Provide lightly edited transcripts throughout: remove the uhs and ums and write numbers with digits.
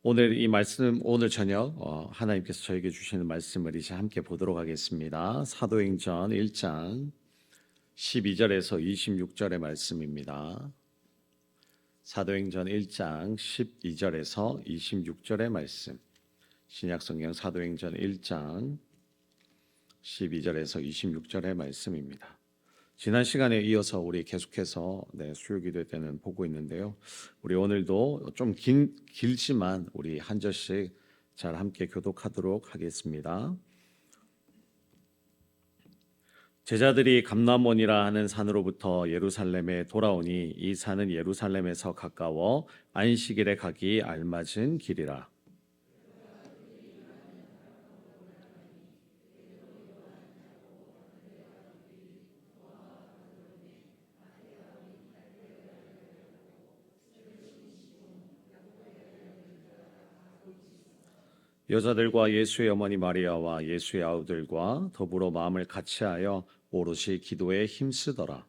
오늘 이 말씀, 오늘 저녁 하나님께서 저에게 주시는 말씀을 이제 함께 보도록 하겠습니다. 사도행전 1장 12절에서 26절의 말씀입니다. 사도행전 1장 12절에서 26절의 말씀. 신약성경 사도행전 1장 12절에서 26절의 말씀입니다. 지난 시간에 이어서 우리 계속해서 수요기도 때는 보고 있는데요. 우리 오늘도 좀 길지만 우리 한 절씩 잘 함께 교독하도록 하겠습니다. 제자들이 감람원이라 하는 산으로부터 예루살렘에 돌아오니 이 산은 예루살렘에서 가까워 안식일에 가기 알맞은 길이라. 여자들과 예수의 어머니 마리아와 예수의 아우들과 더불어 마음을 같이하여 오롯이 기도에 힘쓰더라.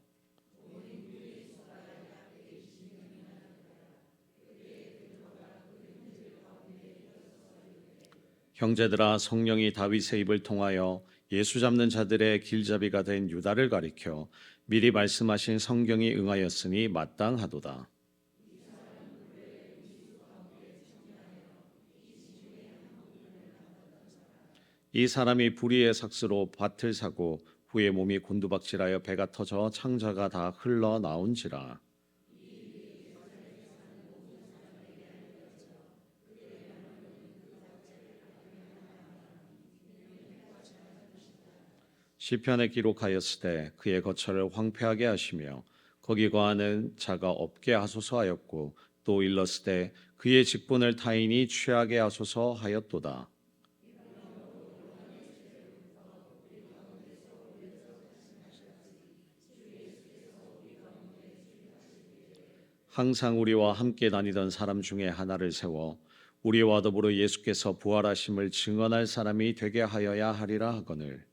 형제들아, 성령이 다윗의 입을 통하여 예수 잡는 자들의 길잡이가 된 유다를 가리켜 미리 말씀하신 성경이 응하였으니 마땅하도다. 이 사람이 불의의 삭스로 밭을 사고 후에 몸이 곤두박질하여 배가 터져 창자가 다 흘러나온지라. 시편에 기록하였으되 그의 거처를 황폐하게 하시며 거기 거하는 자가 없게 하소서 하였고 또 일렀으되 그의 직분을 타인이 취하게 하소서 하였도다. 항상 우리와 함께 다니던 사람 중에 하나를 세워 우리와 더불어 예수께서 부활하심을 증언할 사람이 되게 하여야 하리라 하거늘.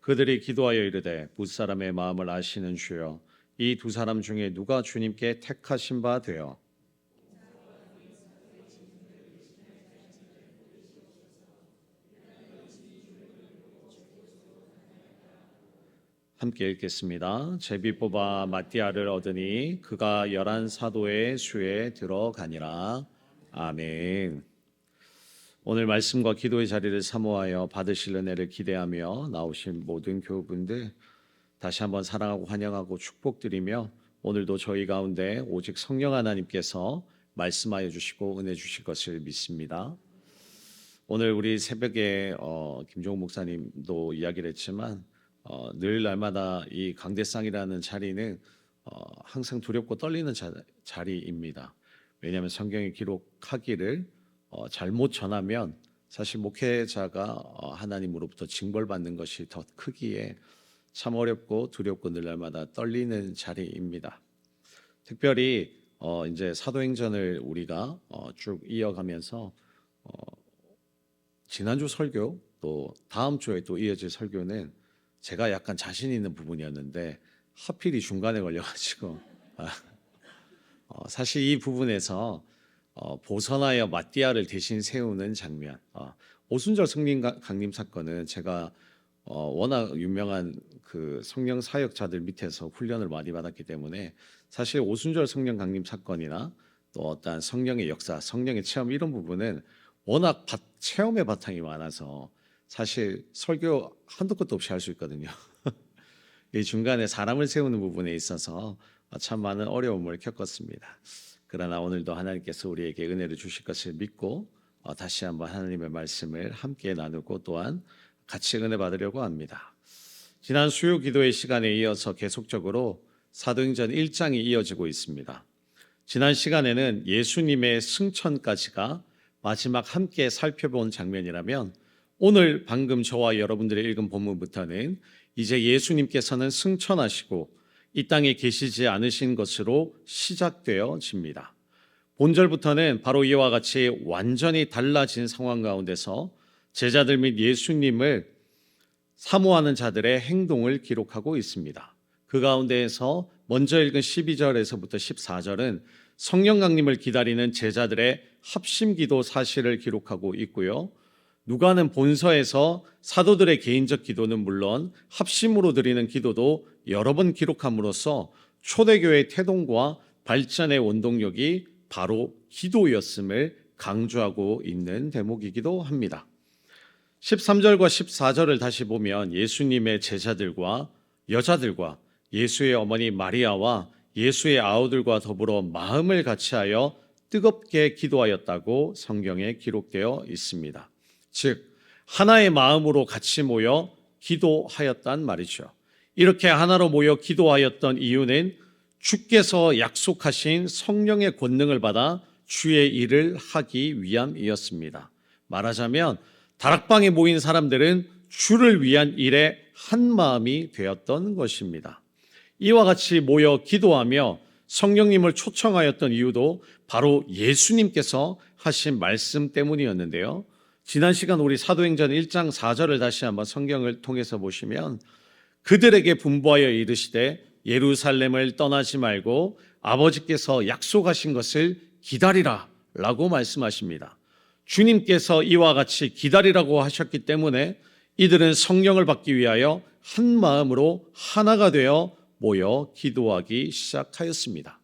그들이 기도하여 이르되 뭇사람의 마음을 아시는 주여 이 두 사람 중에 누가 주님께 택하신 바 되어 함께 읽겠습니다. 제비 뽑아 마띠아를 얻으니 그가 11 사도의 수에 들어가니라. 아멘. 오늘 말씀과 기도의 자리를 사모하여 받으실 은혜를 기대하며 나오신 모든 교우분들 다시 한번 사랑하고 환영하고 축복드리며 오늘도 저희 가운데 오직 성령 하나님께서 말씀하여 주시고 은혜 주실 것을 믿습니다. 오늘 우리 새벽에 김종욱 목사님도 이야기를 했지만 늘 날마다 이 강대상이라는 자리는 항상 두렵고 떨리는 자리입니다. 왜냐하면 성경이 기록하기를 잘못 전하면 사실 목회자가 하나님으로부터 징벌받는 것이 더 크기에 참 어렵고 두렵고 늘 날마다 떨리는 자리입니다. 특별히 이제 사도행전을 우리가 쭉 이어가면서 지난주 설교 또 다음 주에 또 이어질 설교는 제가 약간 자신 있는 부분이었는데 하필이 중간에 걸려가지고 사실 이 부분에서 보선하여 마띠아를 대신 세우는 장면, 오순절 성령 강림 사건은 제가 워낙 유명한 그 성령 사역자들 밑에서 훈련을 많이 받았기 때문에 사실 오순절 성령 강림 사건이나 또 어떤 성령의 역사, 성령의 체험 이런 부분은 워낙 체험의 바탕이 많아서 사실 설교 한도 끝도 없이 할 수 있거든요. 이 중간에 사람을 세우는 부분에 있어서 참 많은 어려움을 겪었습니다. 그러나 오늘도 하나님께서 우리에게 은혜를 주실 것을 믿고 다시 한번 하나님의 말씀을 함께 나누고 또한 같이 은혜 받으려고 합니다. 지난 수요 기도의 시간에 이어서 계속적으로 사도행전 1장이 이어지고 있습니다. 지난 시간에는 예수님의 승천까지가 마지막 함께 살펴본 장면이라면 오늘 방금 저와 여러분들이 읽은 본문부터는 이제 예수님께서는 승천하시고 이 땅에 계시지 않으신 것으로 시작되어집니다. 본절부터는 바로 이와 같이 완전히 달라진 상황 가운데서 제자들 및 예수님을 사모하는 자들의 행동을 기록하고 있습니다. 그 가운데에서 먼저 읽은 12절에서부터 14절은 성령 강림을 기다리는 제자들의 합심 기도 사실을 기록하고 있고요. 누가는 본서에서 사도들의 개인적 기도는 물론 합심으로 드리는 기도도 여러 번 기록함으로써 초대교회의 태동과 발전의 원동력이 바로 기도였음을 강조하고 있는 대목이기도 합니다. 13절과 14절을 다시 보면 예수님의 제자들과 여자들과 예수의 어머니 마리아와 예수의 아우들과 더불어 마음을 같이하여 뜨겁게 기도하였다고 성경에 기록되어 있습니다. 즉 하나의 마음으로 같이 모여 기도하였단 말이죠. 이렇게 하나로 모여 기도하였던 이유는 주께서 약속하신 성령의 권능을 받아 주의 일을 하기 위함이었습니다. 말하자면 다락방에 모인 사람들은 주를 위한 일에 한 마음이 되었던 것입니다. 이와 같이 모여 기도하며 성령님을 초청하였던 이유도 바로 예수님께서 하신 말씀 때문이었는데요. 지난 시간 우리 사도행전 1장 4절을 다시 한번 성경을 통해서 보시면 그들에게 분부하여 이르시되 예루살렘을 떠나지 말고 아버지께서 약속하신 것을 기다리라 라고 말씀하십니다. 주님께서 이와 같이 기다리라고 하셨기 때문에 이들은 성령을 받기 위하여 한 마음으로 하나가 되어 모여 기도하기 시작하였습니다.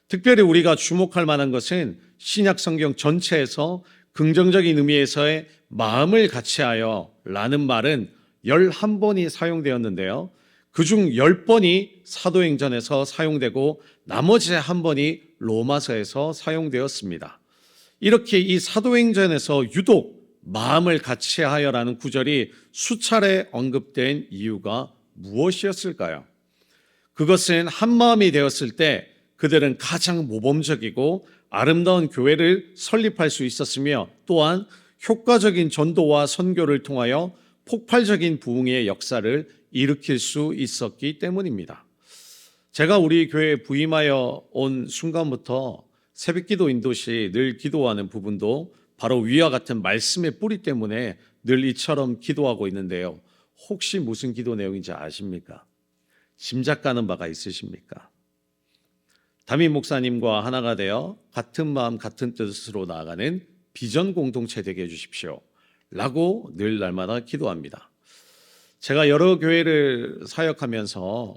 특별히 우리가 주목할 만한 것은 신약 성경 전체에서 긍정적인 의미에서의 마음을 같이하여 라는 말은 11번이 사용되었는데요. 그중 10번이 사도행전에서 사용되고 나머지 한 번이 로마서에서 사용되었습니다. 이렇게 이 사도행전에서 유독 마음을 같이하여라는 구절이 수차례 언급된 이유가 무엇이었을까요? 그것은 한 마음이 되었을 때 그들은 가장 모범적이고 아름다운 교회를 설립할 수 있었으며 또한 효과적인 전도와 선교를 통하여 폭발적인 부흥의 역사를 일으킬 수 있었기 때문입니다. 제가 우리 교회에 부임하여 온 순간부터 새벽기도 인도 시 늘 기도하는 부분도 바로 위와 같은 말씀의 뿌리 때문에 늘 이처럼 기도하고 있는데요. 혹시 무슨 기도 내용인지 아십니까? 짐작가는 바가 있으십니까? 담임 목사님과 하나가 되어 같은 마음 같은 뜻으로 나아가는 비전 공동체 되게 해주십시오 라고 늘 날마다 기도합니다. 제가 여러 교회를 사역하면서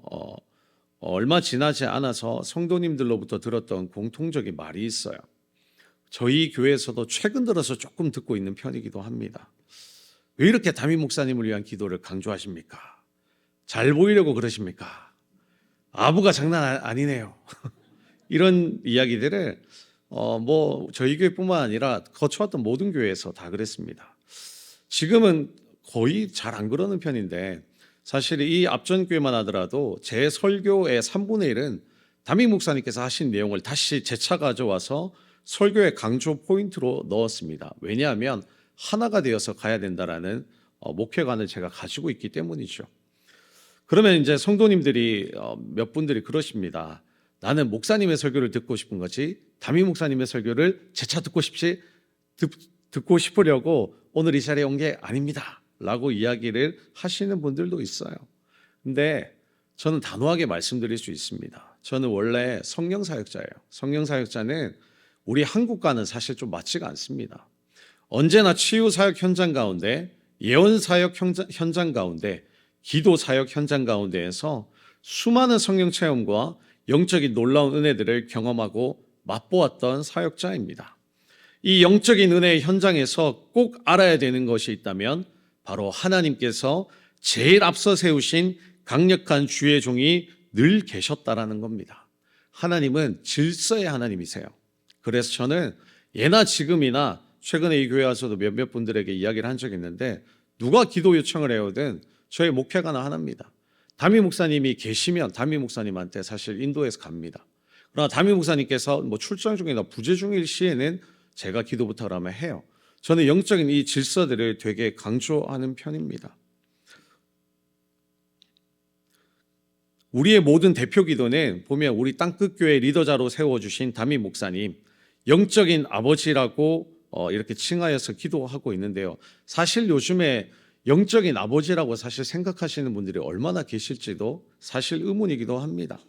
얼마 지나지 않아서 성도님들로부터 들었던 공통적인 말이 있어요. 저희 교회에서도 최근 들어서 조금 듣고 있는 편이기도 합니다. 왜 이렇게 담임 목사님을 위한 기도를 강조하십니까? 잘 보이려고 그러십니까? 아부가 장난 아니네요. 이런 이야기들을 저희 교회뿐만 아니라 거쳐왔던 모든 교회에서 다 그랬습니다. 지금은 거의 잘 안 그러는 편인데 사실 이 앞전 교회만 하더라도 제 설교의 3분의 1은 담임 목사님께서 하신 내용을 다시 재차 가져와서 설교의 강조 포인트로 넣었습니다. 왜냐하면 하나가 되어서 가야 된다라는 목회관을 제가 가지고 있기 때문이죠. 그러면 이제 성도님들이 몇 분들이 그러십니다. 나는 목사님의 설교를 듣고 싶은 거지 담임 목사님의 설교를 재차 듣고 싶으려고 오늘 이 자리에 온 게 아닙니다 라고 이야기를 하시는 분들도 있어요. 근데 저는 단호하게 말씀드릴 수 있습니다. 저는 원래 성령사역자예요. 성령사역자는 우리 한국과는 사실 좀 맞지가 않습니다. 언제나 치유사역 현장 가운데, 예언사역 현장 가운데, 기도사역 현장 가운데에서 수많은 성령 체험과 영적인 놀라운 은혜들을 경험하고 맛보았던 사역자입니다. 이 영적인 은혜의 현장에서 꼭 알아야 되는 것이 있다면 바로 하나님께서 제일 앞서 세우신 강력한 주의 종이 늘 계셨다라는 겁니다. 하나님은 질서의 하나님이세요. 그래서 저는 예나 지금이나 최근에 이 교회 와서도 몇몇 분들에게 이야기를 한 적이 있는데 누가 기도 요청을 해오든 저희 목회가는 하나입니다. 담임 목사님이 계시면 담임 목사님한테 사실 인도해서 갑니다. 그러나 담임 목사님께서 출장 중이나 부재 중일 시에는 제가 기도 부탁을 하면 해요. 저는 영적인 이 질서들을 되게 강조하는 편입니다. 우리의 모든 대표 기도는 보면 우리 땅끝교회 리더자로 세워주신 담임 목사님, 영적인 아버지라고 이렇게 칭하여서 기도하고 있는데요. 사실 요즘에 영적인 아버지라고 사실 생각하시는 분들이 얼마나 계실지도 사실 의문이기도 합니다.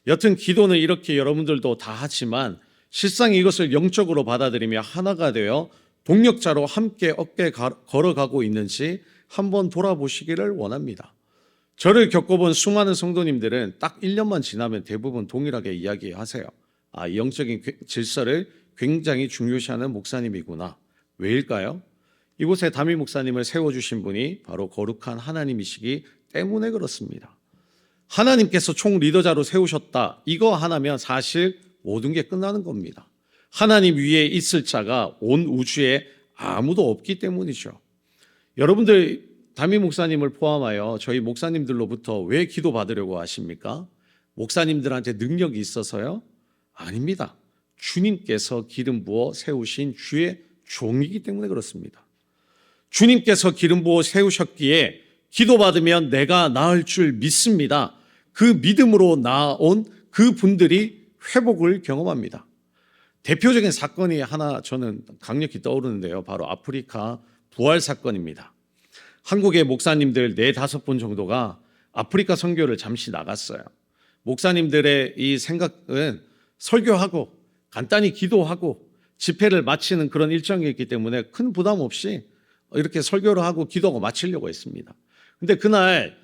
여튼 기도는 이렇게 여러분들도 다 하지만 실상 이것을 영적으로 받아들이며 하나가 되어 동력자로 함께 어깨 걸어가고 있는지 한번 돌아보시기를 원합니다. 저를 겪어본 수많은 성도님들은 딱 1년만 지나면 대부분 동일하게 이야기하세요. 아, 영적인 질서를 굉장히 중요시하는 목사님이구나. 왜일까요? 이곳에 담임 목사님을 세워주신 분이 바로 거룩한 하나님이시기 때문에 그렇습니다. 하나님께서 총 리더자로 세우셨다. 이거 하나면 사실 모든 게 끝나는 겁니다. 하나님 위에 있을 자가 온 우주에 아무도 없기 때문이죠. 여러분들 담임 목사님을 포함하여 저희 목사님들로부터 왜 기도받으려고 하십니까? 목사님들한테 능력이 있어서요? 아닙니다. 주님께서 기름 부어 세우신 주의 종이기 때문에 그렇습니다. 주님께서 기름 부어 세우셨기에 기도받으면 내가 나을 줄 믿습니다. 그 믿음으로 나온 그 분들이 회복을 경험합니다. 대표적인 사건이 하나 저는 강력히 떠오르는데요. 바로 아프리카 부활 사건입니다. 한국의 목사님들 4-5분 정도가 아프리카 선교를 잠시 나갔어요. 목사님들의 이 생각은 설교하고 간단히 기도하고 집회를 마치는 그런 일정이었기 때문에 큰 부담 없이 이렇게 설교를 하고 기도하고 마치려고 했습니다. 근데 그날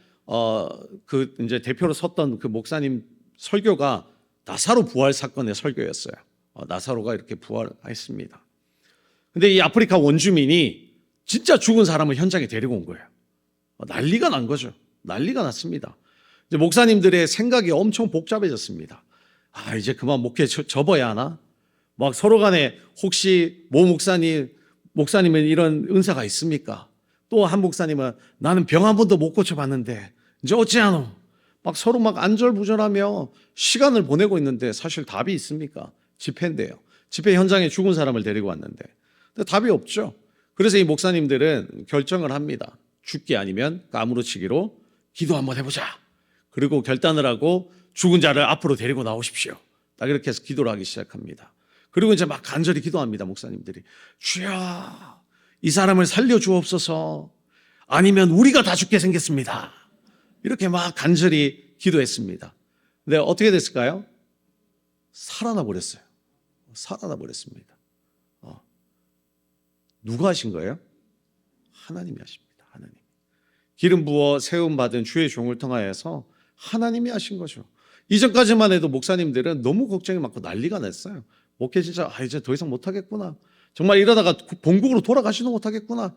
그 이제 대표로 섰던 그 목사님 설교가 나사로 부활 사건의 설교였어요. 나사로가 이렇게 부활했습니다. 근데 이 아프리카 원주민이 진짜 죽은 사람을 현장에 데리고 온 거예요. 난리가 난 거죠. 난리가 났습니다. 이제 목사님들의 생각이 엄청 복잡해졌습니다. 아, 이제 그만 목회 접어야 하나? 막 서로 간에 혹시 모 목사님은 이런 은사가 있습니까? 또 한 목사님은 나는 병 한 번도 못 고쳐봤는데 이제 어찌하노? 막 서로 막 안절부절하며 시간을 보내고 있는데 사실 답이 있습니까? 집회인데요. 집회 현장에 죽은 사람을 데리고 왔는데. 근데 답이 없죠. 그래서 이 목사님들은 결정을 합니다. 죽기 아니면 까무러치기로 기도 한번 해보자. 그리고 결단을 하고 죽은 자를 앞으로 데리고 나오십시오. 딱 이렇게 해서 기도를 하기 시작합니다. 그리고 이제 막 간절히 기도합니다. 목사님들이. 주여, 이 사람을 살려주옵소서. 아니면 우리가 다 죽게 생겼습니다. 이렇게 막 간절히 기도했습니다. 근데 어떻게 됐을까요? 살아나 버렸어요. 살아나 버렸습니다. 누가 하신 거예요? 하나님이 하십니다. 하나님. 기름 부어 세움 받은 주의 종을 통하여서 하나님이 하신 거죠. 이전까지만 해도 목사님들은 너무 걱정이 많고 난리가 났어요. 목회 진짜 이제 더 이상 못하겠구나. 정말 이러다가 본국으로 돌아가시도 못하겠구나.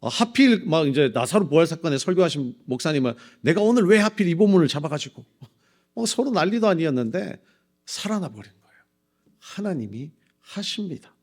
하필 막 이제 나사로 부활 사건에 설교하신 목사님은 내가 오늘 왜 하필 이 본문을 잡아가지고 서로 난리도 아니었는데 살아나 버린 거예요. 하나님이 하십니다.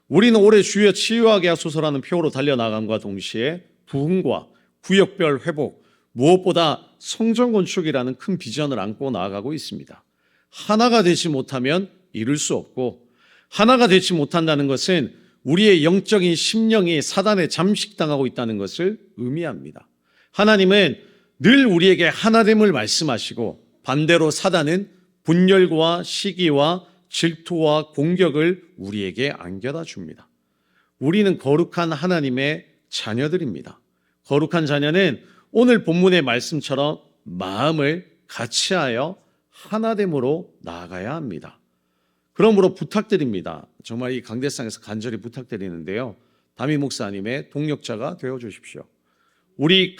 우리는 올해 주여 치유하게 하소서라는 표로 달려나감과 동시에 부흥과 구역별 회복, 무엇보다 성전 건축이라는 큰 비전을 안고 나아가고 있습니다. 하나가 되지 못하면 이룰 수 없고, 하나가 되지 못한다는 것은 우리의 영적인 심령이 사단에 잠식당하고 있다는 것을 의미합니다. 하나님은 늘 우리에게 하나됨을 말씀하시고, 반대로 사단은 분열과 시기와 질투와 공격을 우리에게 안겨다 줍니다. 우리는 거룩한 하나님의 자녀들입니다. 거룩한 자녀는 오늘 본문의 말씀처럼 마음을 같이하여 하나됨으로 나아가야 합니다. 그러므로 부탁드립니다. 정말 이 강대상에서 간절히 부탁드리는데요. 담임 목사님의 동력자가 되어 주십시오. 우리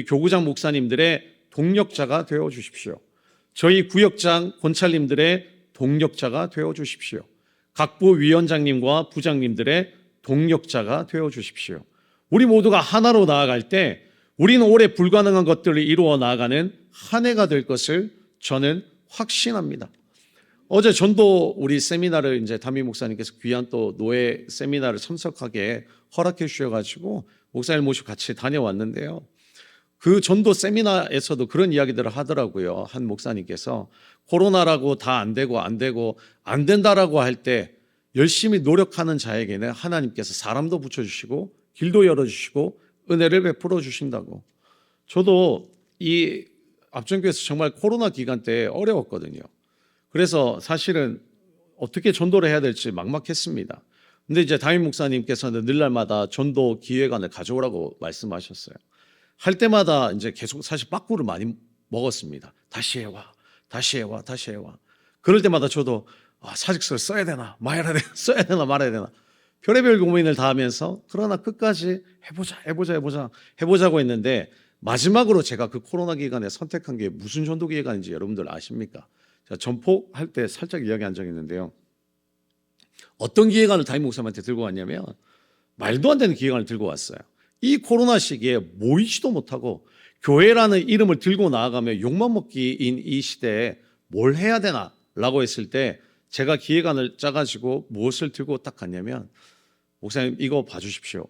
교구장 목사님들의 동력자가 되어 주십시오. 저희 구역장 권찰님들의 동력자가 되어 주십시오. 각부 위원장님과 부장님들의 동력자가 되어 주십시오. 우리 모두가 하나로 나아갈 때 우리는 올해 불가능한 것들을 이루어 나아가는 한 해가 될 것을 저는 확신합니다. 어제 전도 우리 세미나를 이제 담임 목사님께서 귀한 또 노예 세미나를 참석하게 허락해 주셔가지고 목사님 모시고 같이 다녀왔는데요. 그 전도 세미나에서도 그런 이야기들을 하더라고요. 한 목사님께서 코로나라고 다 안 되고 안 된다라고 할 때 열심히 노력하는 자에게는 하나님께서 사람도 붙여주시고 길도 열어주시고 은혜를 베풀어 주신다고. 저도 이 압정교회에서 정말 코로나 기간 때 어려웠거든요. 그래서 사실은 어떻게 전도를 해야 될지 막막했습니다. 근데 이제 담임 목사님께서는 늘 날마다 전도 기획안을 가져오라고 말씀하셨어요. 할 때마다 이제 계속 사실 빠꾸를 많이 먹었습니다. 다시 해와, 다시 해와, 다시 해와. 그럴 때마다 저도 사직서를 써야 되나 말아야 되나 써야 되나 말아야 되나 별의별 고민을 다 하면서 그러나 끝까지 해보자고 했는데 마지막으로 제가 그 코로나 기간에 선택한 게 무슨 전도 기획안인지 여러분들 아십니까? 제가 전폭할 때 살짝 이야기한 적이 있는데요. 어떤 기획안을 담임 목사님한테 들고 왔냐면 말도 안 되는 기획안을 들고 왔어요. 이 코로나 시기에 모이지도 못하고 교회라는 이름을 들고 나아가며 욕만 먹기인 이 시대에 뭘 해야 되나 라고 했을 때 제가 기획안을 짜가지고 무엇을 들고 딱 갔냐면 목사님 이거 봐주십시오.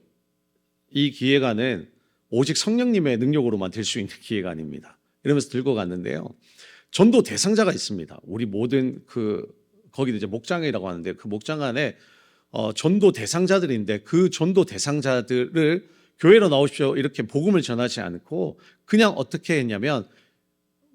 이 기획안은 오직 성령님의 능력으로만 될 수 있는 기획안입니다. 이러면서 들고 갔는데요. 전도 대상자가 있습니다. 우리 모든 거기도 이제 목장이라고 하는데 그 목장 안에 전도 대상자들인데 그 전도 대상자들을 교회로 나오십시오 이렇게 복음을 전하지 않고 그냥 어떻게 했냐면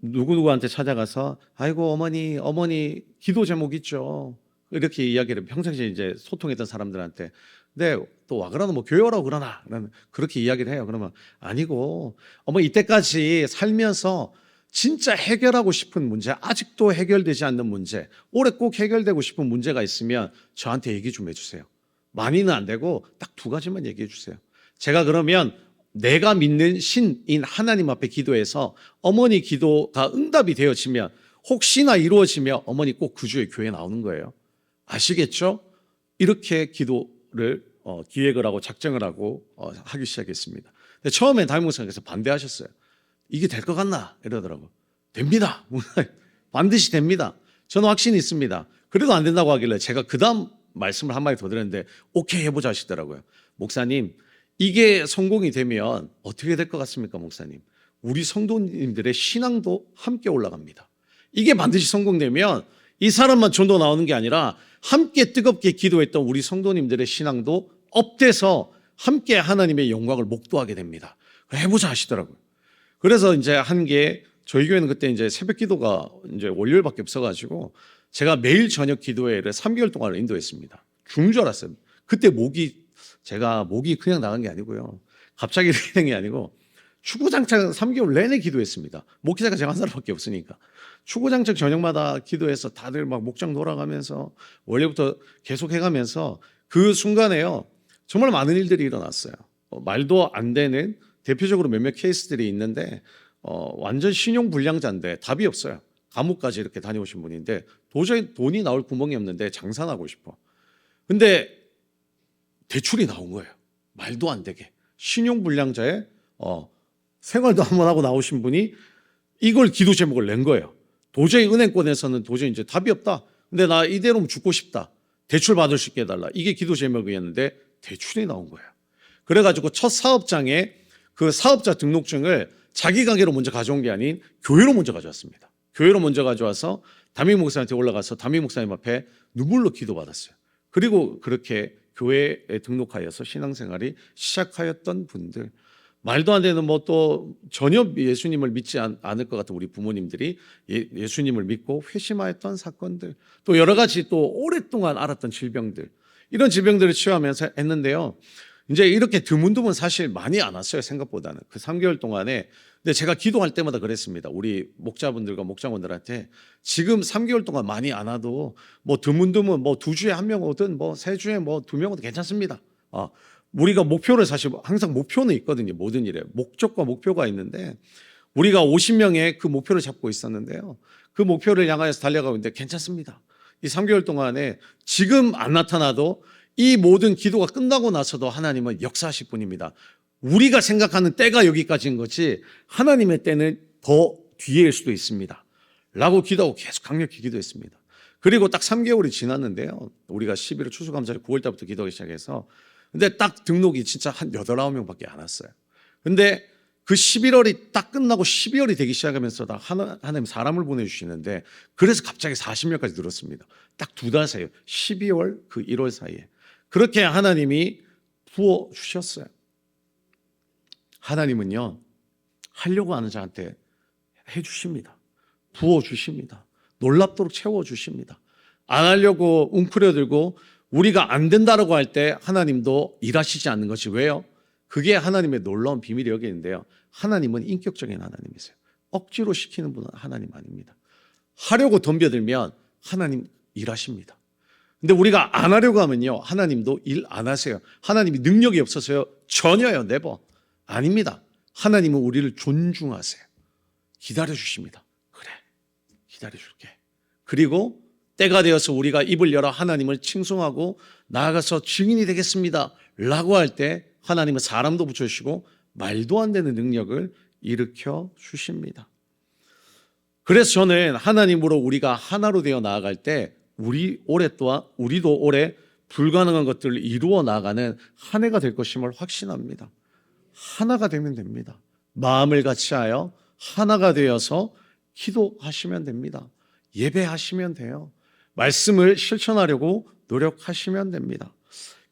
누구누구한테 찾아가서 아이고 어머니 기도 제목 있죠 이렇게 이야기를 평상시에 이제 소통했던 사람들한테 네 또 와 그러나 뭐 교회 오라고 그러나 그렇게 이야기를 해요. 그러면 아니고 어머니 이때까지 살면서 진짜 해결하고 싶은 문제 아직도 해결되지 않는 문제 올해 꼭 해결되고 싶은 문제가 있으면 저한테 얘기 좀 해주세요. 많이는 안 되고 딱 2가지만 얘기해 주세요. 제가 그러면 내가 믿는 신인 하나님 앞에 기도해서 어머니 기도가 응답이 되어지면 혹시나 이루어지면 어머니 꼭 그 주에 교회 나오는 거예요. 아시겠죠? 이렇게 기도를 기획을 하고 작정을 하고 하기 시작했습니다. 근데 처음에 담임 목사님께서 반대하셨어요. 이게 될 것 같나? 이러더라고요. 됩니다. 반드시 됩니다. 저는 확신이 있습니다. 그래도 안 된다고 하길래 제가 그 다음 말씀을 한마디 더 드렸는데 오케이 해보자 하시더라고요. 목사님 이게 성공이 되면 어떻게 될 것 같습니까 목사님? 우리 성도님들의 신앙도 함께 올라갑니다. 이게 반드시 성공되면 이 사람만 전도 나오는 게 아니라 함께 뜨겁게 기도했던 우리 성도님들의 신앙도 업돼서 함께 하나님의 영광을 목도하게 됩니다. 해보자 하시더라고요. 그래서 이제 한 게 저희 교회는 그때 이제 새벽 기도가 이제 월요일밖에 없어가지고 제가 매일 저녁 기도회를 3개월 동안 인도했습니다. 죽는 줄 알았어요. 그때 목이 그냥 나간 게 아니고요. 갑자기 이렇게 된 게 아니고 추구장창 3개월 내내 기도했습니다. 목회자가 제가 한 사람밖에 없으니까. 추구장창 저녁마다 기도해서 다들 막 목장 돌아가면서 원래부터 계속 해가면서 그 순간에요. 정말 많은 일들이 일어났어요. 말도 안 되는 대표적으로 몇몇 케이스들이 있는데 완전 신용불량자인데 답이 없어요. 감옥까지 이렇게 다녀오신 분인데 도저히 돈이 나올 구멍이 없는데 장사하고 싶어. 근데 대출이 나온 거예요. 말도 안 되게. 신용불량자의 생활도 한번 하고 나오신 분이 이걸 기도 제목을 낸 거예요. 도저히 은행권에서는 도저히 이제 답이 없다. 근데 나 이대로면 죽고 싶다. 대출 받을 수 있게 해달라. 이게 기도 제목이었는데 대출이 나온 거예요. 그래가지고 첫 사업장에 그 사업자 등록증을 자기 가게로 먼저 가져온 게 아닌 교회로 먼저 가져왔습니다. 교회로 먼저 가져와서 담임 목사님한테 올라가서 담임 목사님 앞에 눈물로 기도받았어요. 그리고 그렇게 교회에 등록하여서 신앙생활이 시작하였던 분들, 말도 안 되는 뭐 또 전혀 예수님을 믿지 않을 것 같은 우리 부모님들이 예수님을 믿고 회심하였던 사건들, 또 여러 가지 또 오랫동안 알았던 질병들, 이런 질병들을 치유하면서 했는데요. 이제 이렇게 드문드문 사실 많이 안 왔어요. 생각보다는. 그 3개월 동안에. 근데 제가 기도할 때마다 그랬습니다. 우리 목자분들과 목장원들한테 지금 3개월 동안 많이 안 와도 뭐 드문드문 뭐 2주에 1명 오든 뭐 3주에 뭐 2명 오든 괜찮습니다. 우리가 목표를 사실 항상 목표는 있거든요. 모든 일에. 목적과 목표가 있는데 우리가 50명의 그 목표를 잡고 있었는데요. 그 목표를 향하여서 달려가고 있는데 괜찮습니다. 이 3개월 동안에 지금 안 나타나도 이 모든 기도가 끝나고 나서도 하나님은 역사하실 분입니다. 우리가 생각하는 때가 여기까지인 거지 하나님의 때는 더 뒤에일 수도 있습니다. 라고 기도하고 계속 강력히 기도했습니다. 그리고 딱 3개월이 지났는데요. 우리가 11월 추수감사절 9월 달부터 기도하기 시작해서 근데 딱 등록이 진짜 한 8, 9명밖에 안 왔어요. 근데 그 11월이 딱 끝나고 12월이 되기 시작하면서 하나님 사람을 보내주시는데 그래서 갑자기 40명까지 늘었습니다. 딱 2달 사이에 12월 그 1월 사이에 그렇게 하나님이 부어주셨어요. 하나님은요 하려고 하는 자한테 해주십니다. 부어주십니다. 놀랍도록 채워주십니다. 안 하려고 웅크려들고 우리가 안 된다라고 할 때 하나님도 일하시지 않는 것이 왜요? 그게 하나님의 놀라운 비밀이 여기 있는데요. 하나님은 인격적인 하나님이세요. 억지로 시키는 분은 하나님 아닙니다. 하려고 덤벼들면 하나님 일하십니다. 근데 우리가 안 하려고 하면요, 하나님도 일 안 하세요. 하나님이 능력이 없어서요? 전혀요, 네버. 아닙니다. 하나님은 우리를 존중하세요. 기다려주십니다. 그래, 기다려줄게. 그리고 때가 되어서 우리가 입을 열어 하나님을 칭송하고 나아가서 증인이 되겠습니다 라고 할 때 하나님은 사람도 붙여주시고 말도 안 되는 능력을 일으켜 주십니다. 그래서 저는 하나님으로 우리가 하나로 되어 나아갈 때 우리도 올해 불가능한 것들을 이루어 나가는 한 해가 될 것임을 확신합니다. 하나가 되면 됩니다. 마음을 같이하여 하나가 되어서 기도하시면 됩니다. 예배하시면 돼요. 말씀을 실천하려고 노력하시면 됩니다.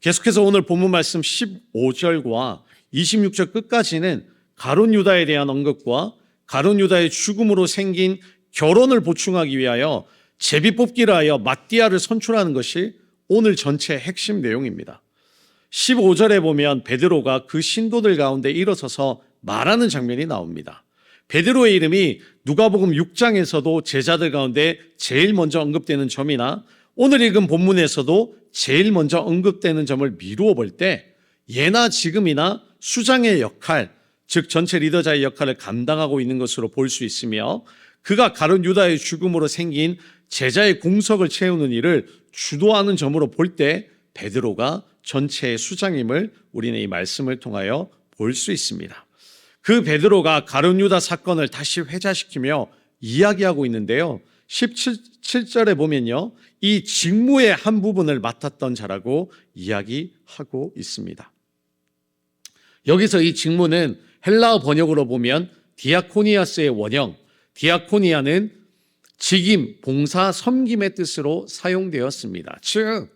계속해서 오늘 본문 말씀 15절과 26절 끝까지는 가룟 유다에 대한 언급과 가룟 유다의 죽음으로 생긴 결혼을 보충하기 위하여 제비 뽑기를 하여 마띠아를 선출하는 것이 오늘 전체 핵심 내용입니다. 15절에 보면 베드로가 그 신도들 가운데 일어서서 말하는 장면이 나옵니다. 베드로의 이름이 누가복음 6장에서도 제자들 가운데 제일 먼저 언급되는 점이나 오늘 읽은 본문에서도 제일 먼저 언급되는 점을 미루어 볼 때 예나 지금이나 수장의 역할, 즉 전체 리더자의 역할을 감당하고 있는 것으로 볼 수 있으며 그가 가룟 유다의 죽음으로 생긴 제자의 공석을 채우는 일을 주도하는 점으로 볼 때 베드로가 전체의 수장임을 우리는 이 말씀을 통하여 볼 수 있습니다. 그 베드로가 가룟 유다 사건을 다시 회자시키며 이야기하고 있는데요. 17절에 보면요, 이 직무의 한 부분을 맡았던 자라고 이야기하고 있습니다. 여기서 이 직무는 헬라어 번역으로 보면 디아코니아스의 원형, 디아코니아는 직임, 봉사, 섬김의 뜻으로 사용되었습니다. 즉,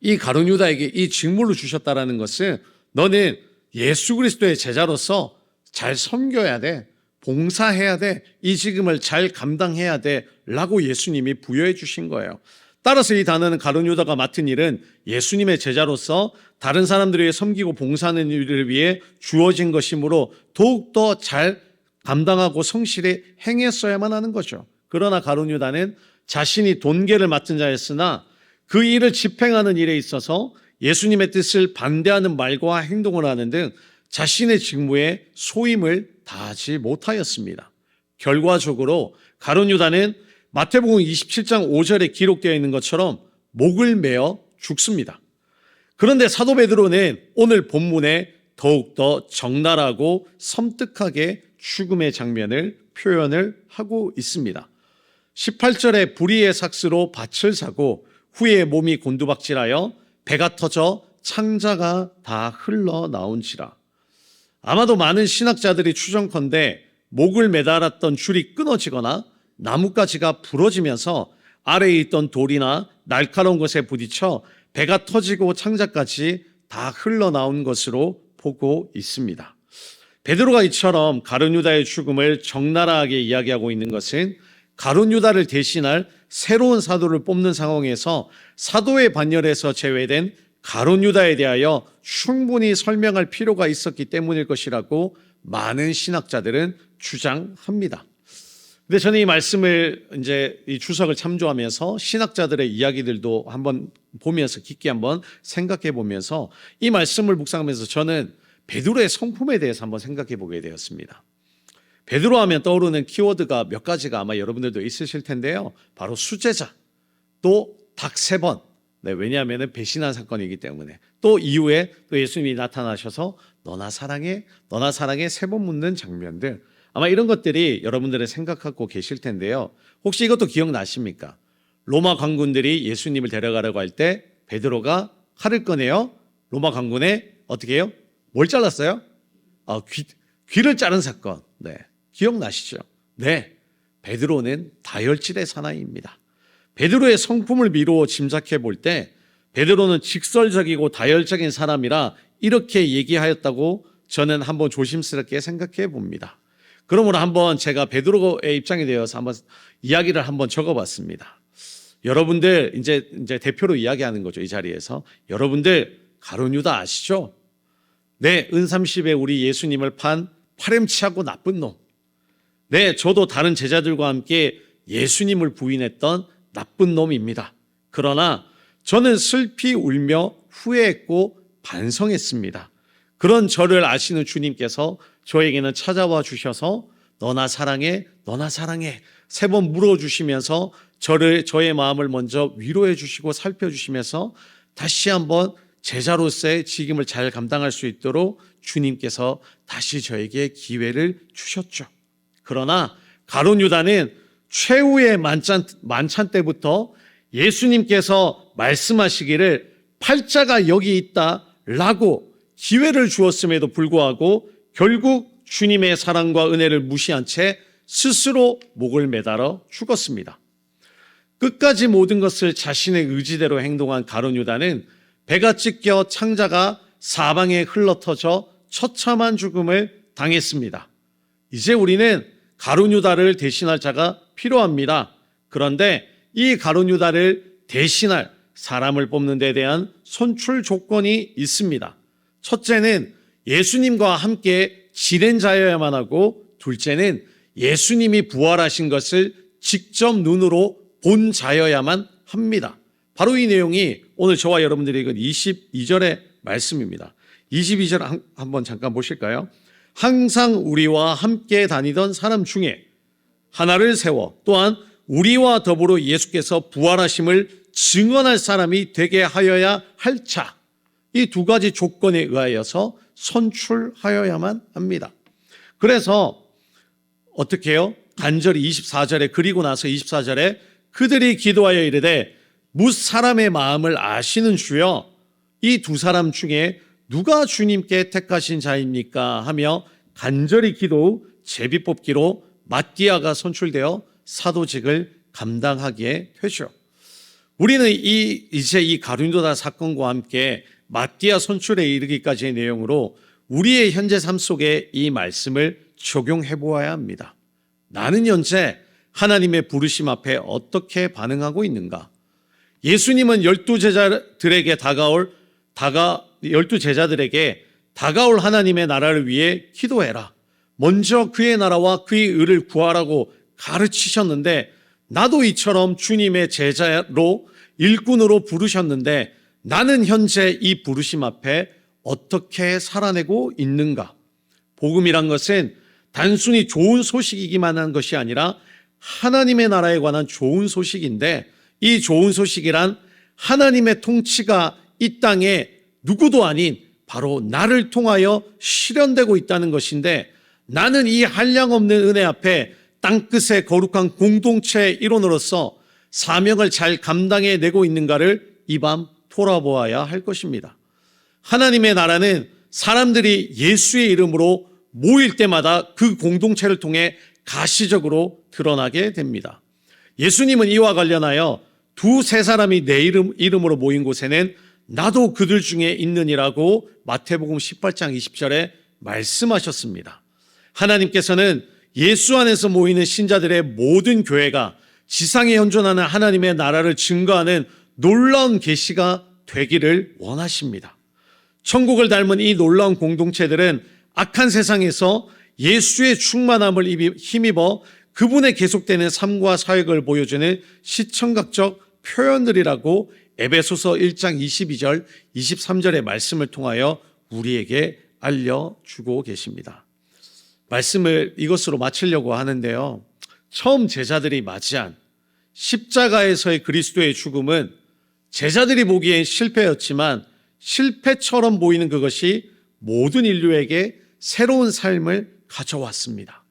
이 가룟 유다에게 이 직무를 주셨다라는 것은 너는 예수 그리스도의 제자로서 잘 섬겨야 돼, 봉사해야 돼, 이 직임을 잘 감당해야 돼 라고 예수님이 부여해 주신 거예요. 따라서 이 단어는 가룟 유다가 맡은 일은 예수님의 제자로서 다른 사람들을 위해 섬기고 봉사하는 일을 위해 주어진 것이므로 더욱더 잘 감당하고 성실히 행했어야만 하는 거죠. 그러나 가룟 유다는 자신이 돈계를 맡은 자였으나 그 일을 집행하는 일에 있어서 예수님의 뜻을 반대하는 말과 행동을 하는 등 자신의 직무에 소임을 다하지 못하였습니다. 결과적으로 가룟 유다는 마태복음 27장 5절에 기록되어 있는 것처럼 목을 메어 죽습니다. 그런데 사도 베드로는 오늘 본문에 더욱더 적나라하고 섬뜩하게 죽음의 장면을 표현을 하고 있습니다. 18절에 불의의 삭스로 밭을 사고 후에 몸이 곤두박질하여 배가 터져 창자가 다 흘러나온지라. 아마도 많은 신학자들이 추정컨대 목을 매달았던 줄이 끊어지거나 나뭇가지가 부러지면서 아래에 있던 돌이나 날카로운 것에 부딪혀 배가 터지고 창자까지 다 흘러나온 것으로 보고 있습니다. 베드로가 이처럼 가룟 유다의 죽음을 적나라하게 이야기하고 있는 것은 가룟 유다를 대신할 새로운 사도를 뽑는 상황에서 사도의 반열에서 제외된 가룟 유다에 대하여 충분히 설명할 필요가 있었기 때문일 것이라고 많은 신학자들은 주장합니다. 근데 저는 이 말씀을 이제 이 주석을 참조하면서 신학자들의 이야기들도 한번 보면서 깊게 한번 생각해 보면서 이 말씀을 묵상하면서 저는 베드로의 성품에 대해서 한번 생각해 보게 되었습니다. 베드로 하면 떠오르는 키워드가 몇 가지가 아마 여러분들도 있으실 텐데요. 바로 수제자, 또 닭 3번. 네, 왜냐하면 배신한 사건이기 때문에. 또 이후에 또 예수님이 나타나셔서 너나 사랑해 3번 묻는 장면들. 아마 이런 것들이 여러분들의 생각하고 계실 텐데요. 혹시 이것도 기억나십니까? 로마 관군들이 예수님을 데려가려고 할 때 베드로가 칼을 꺼내요. 로마 관군에 어떻게 해요? 뭘 잘랐어요? 귀를 자른 사건. 네, 기억나시죠? 네, 베드로는 다혈질의 사나이입니다. 베드로의 성품을 미루어 짐작해 볼 때 베드로는 직설적이고 다혈적인 사람이라 이렇게 얘기하였다고 저는 한번 조심스럽게 생각해 봅니다. 그러므로 한번 제가 베드로의 입장에 대해서 한번 이야기를 한번 적어봤습니다. 여러분들 이제 대표로 이야기하는 거죠. 이 자리에서 여러분들 가룟 유다 아시죠? 네, 은30에 우리 예수님을 판 파렴치하고 나쁜 놈. 네, 저도 다른 제자들과 함께 예수님을 부인했던 나쁜 놈입니다. 그러나 저는 슬피 울며 후회했고 반성했습니다. 그런 저를 아시는 주님께서 저에게는 찾아와 주셔서 너나 사랑해, 너나 사랑해 3번 물어주시면서 저의 마음을 먼저 위로해 주시고 살펴주시면서 다시 한번 제자로서의 직임을 잘 감당할 수 있도록 주님께서 다시 저에게 기회를 주셨죠. 그러나 가룟 유다는 최후의 만찬 때부터 예수님께서 말씀하시기를 팔자가 여기 있다라고 기회를 주었음에도 불구하고 결국 주님의 사랑과 은혜를 무시한 채 스스로 목을 매달아 죽었습니다. 끝까지 모든 것을 자신의 의지대로 행동한 가룟 유다는 배가 찢겨 창자가 사방에 흘러터져 처참한 죽음을 당했습니다. 이제 우리는 가룟 유다를 대신할 자가 필요합니다. 그런데 이 가룟 유다를 대신할 사람을 뽑는 데 대한 선출 조건이 있습니다. 첫째는 예수님과 함께 지낸 자여야만 하고, 둘째는 예수님이 부활하신 것을 직접 눈으로 본 자여야만 합니다. 바로 이 내용이 오늘 저와 여러분들이 읽은 22절의 말씀입니다. 22절 한번 잠깐 보실까요? 항상 우리와 함께 다니던 사람 중에 하나를 세워 또한 우리와 더불어 예수께서 부활하심을 증언할 사람이 되게 하여야 할 자. 이 2가지 조건에 의하여서 선출하여야만 합니다. 그래서 어떻게 해요? 간절히 24절에 그리고 나서 24절에 그들이 기도하여 이르되 뭇 사람의 마음을 아시는 주여 이 2 사람 중에 누가 주님께 택하신 자입니까? 하며 간절히 기도 후 제비뽑기로 마띠아가 선출되어 사도직을 감당하게 되죠. 우리는 이제 이 가룟 유다 사건과 함께 마띠아 선출에 이르기까지의 내용으로 우리의 현재 삶 속에 이 말씀을 적용해 보아야 합니다. 나는 현재 하나님의 부르심 앞에 어떻게 반응하고 있는가? 예수님은 12제자들에게 다가올 하나님의 나라를 위해 기도해라. 먼저 그의 나라와 그의 의를 구하라고 가르치셨는데 나도 이처럼 주님의 제자로 일꾼으로 부르셨는데 나는 현재 이 부르심 앞에 어떻게 살아내고 있는가? 복음이란 것은 단순히 좋은 소식이기만 한 것이 아니라 하나님의 나라에 관한 좋은 소식인데 이 좋은 소식이란 하나님의 통치가 이 땅에 누구도 아닌 바로 나를 통하여 실현되고 있다는 것인데 나는 이 한량없는 은혜 앞에 땅끝의 거룩한 공동체의 일원으로서 사명을 잘 감당해내고 있는가를 이 밤 돌아보아야 할 것입니다. 하나님의 나라는 사람들이 예수의 이름으로 모일 때마다 그 공동체를 통해 가시적으로 드러나게 됩니다. 예수님은 이와 관련하여 2-3 사람이 내 이름으로 모인 곳에는 나도 그들 중에 있느니라고 마태복음 18장 20절에 말씀하셨습니다. 하나님께서는 예수 안에서 모이는 신자들의 모든 교회가 지상에 현존하는 하나님의 나라를 증거하는 놀라운 계시가 되기를 원하십니다. 천국을 닮은 이 놀라운 공동체들은 악한 세상에서 예수의 충만함을 힘입어 그분의 계속되는 삶과 사역을 보여주는 시청각적 표현들이라고 에베소서 1장 22절, 23절의 말씀을 통하여 우리에게 알려주고 계십니다. 말씀을 이것으로 마치려고 하는데요. 처음 제자들이 맞이한 십자가에서의 그리스도의 죽음은 제자들이 보기엔 실패였지만 실패처럼 보이는 그것이 모든 인류에게 새로운 삶을 가져왔습니다.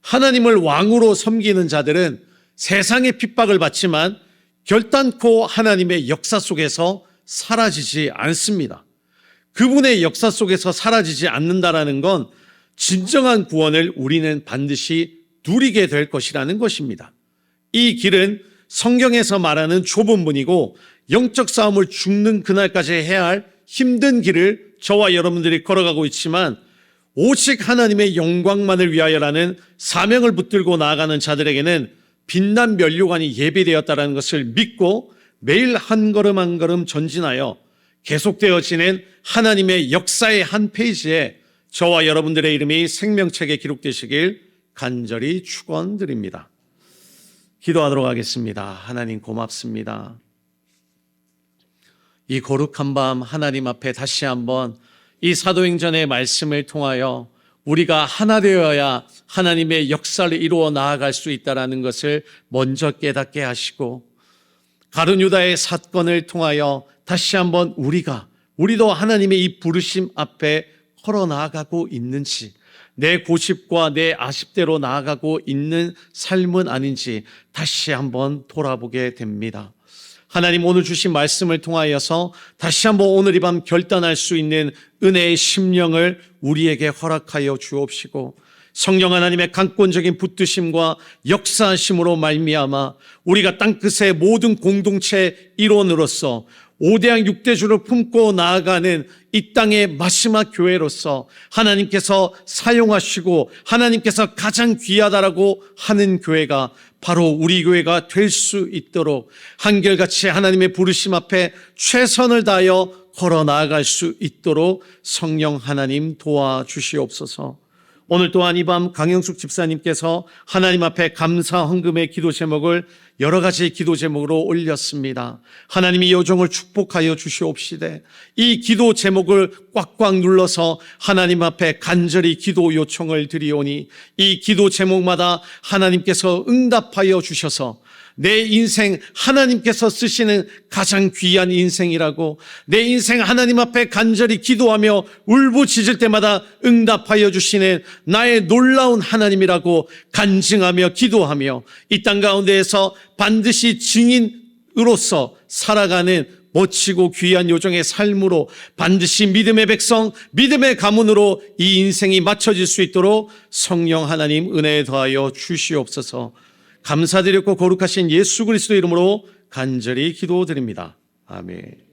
하나님을 왕으로 섬기는 자들은 세상의 핍박을 받지만 결단코 하나님의 역사 속에서 사라지지 않습니다. 그분의 역사 속에서 사라지지 않는다라는 건 진정한 구원을 우리는 반드시 누리게 될 것이라는 것입니다. 이 길은 성경에서 말하는 좁은 문이고 영적 싸움을 죽는 그날까지 해야 할 힘든 길을 저와 여러분들이 걸어가고 있지만 오직 하나님의 영광만을 위하여라는 사명을 붙들고 나아가는 자들에게는 빛난 면류관이 예비되었다는 것을 믿고 매일 한 걸음 한 걸음 전진하여 계속되어지는 하나님의 역사의 한 페이지에 저와 여러분들의 이름이 생명책에 기록되시길 간절히 축원드립니다. 기도하도록 하겠습니다. 하나님 고맙습니다. 이 거룩한 밤 하나님 앞에 다시 한번 이 사도행전의 말씀을 통하여 우리가 하나 되어야 하나님의 역사를 이루어 나아갈 수 있다는 것을 먼저 깨닫게 하시고, 가룟 유다의 사건을 통하여 다시 한번 우리도 하나님의 이 부르심 앞에 걸어 나아가고 있는지, 내 고집과 내 아십대로 나아가고 있는 삶은 아닌지 다시 한번 돌아보게 됩니다. 하나님, 오늘 주신 말씀을 통하여서 다시 한번 오늘 이 밤 결단할 수 있는 은혜의 심령을 우리에게 허락하여 주옵시고, 성령 하나님의 강권적인 붙드심과 역사하심으로 말미암아 우리가 땅끝의 모든 공동체 일원으로서 5대양 6대주를 품고 나아가는 이 땅의 마지막 교회로서 하나님께서 사용하시고 하나님께서 가장 귀하다라고 하는 교회가 바로 우리 교회가 될 수 있도록 한결같이 하나님의 부르심 앞에 최선을 다하여 걸어 나아갈 수 있도록 성령 하나님 도와주시옵소서. 오늘 또한 이 밤 강영숙 집사님께서 하나님 앞에 감사 헌금의 기도 제목을 여러 가지 기도 제목으로 올렸습니다. 하나님이 여종을 축복하여 주시옵시되 이 기도 제목을 꽉꽉 눌러서 하나님 앞에 간절히 기도 요청을 드리오니 이 기도 제목마다 하나님께서 응답하여 주셔서 내 인생 하나님께서 쓰시는 가장 귀한 인생이라고, 내 인생 하나님 앞에 간절히 기도하며 울부짖을 때마다 응답하여 주시는 나의 놀라운 하나님이라고 간증하며 기도하며 이 땅 가운데에서 반드시 증인으로서 살아가는 멋지고 귀한 요정의 삶으로 반드시 믿음의 백성, 믿음의 가문으로 이 인생이 맞춰질 수 있도록 성령 하나님 은혜에 더하여 주시옵소서. 감사드렸고 거룩하신 예수 그리스도 이름으로 간절히 기도드립니다. 아멘.